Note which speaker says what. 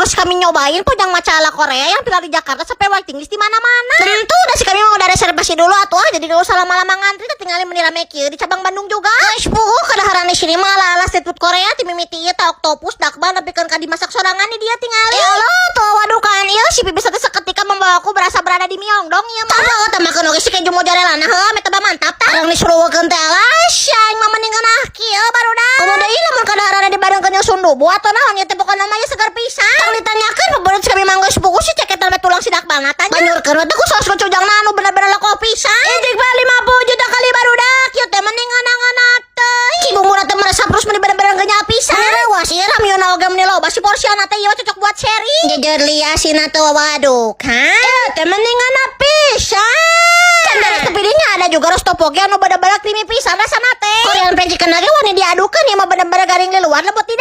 Speaker 1: harus kami nyobain pojang macala Korea yang viral di Jakarta sampai waiting list di mana-mana. Tentu udah sih kami mau udah reservasi dulu atuh jadi gak usah lama-lama ngantri, tinggalin menirame kieu di cabang Bandung juga. Guys, kadaharan di sini mah ala street food Korea ti mimiti ieu teh oktopus dakban nepikeun ka dimasak sorangan di dia tinggalin. Ya Allah, tuh waduh kan ieu si Bibi teh seketika membawaku berasa berada di Myeongdong ieu mah. Tah tamakeun oge si keju mozzarella nah heuh meta mantap tah. Arang disuruhkeun teh alas aing mah mending ngeunah kieu barudak. Kemudian ieu lamun kadaharan dibarengkeun jeung sundu buat naon ieu teh pokona mah segar pisan. Tong ditanyakeun pebeureut kami mangga sepuku si ceketan we tulang sidak bal natanya. Banyurkeun teh ku saos lucujang anu bener-bener leko pisan. Ejek bal 50 juta kali barudak ieu teh mending ngeunah teh. Ki bumbu teh meresap terus bener-bener genyal pisan. Wah si ramyeon oge meni loba si porsiana teh ieu cocok buat sharing. Jejer liasina teh waduh kan. Teh mending ngeunah pisan. Kan dari tepidnya ada juga roast tteokbokki anu bener-bener creamy pisan rasana teh. Korean fried chicken lagi wani diadukeun ieu mah bener-bener garing di luar lembut di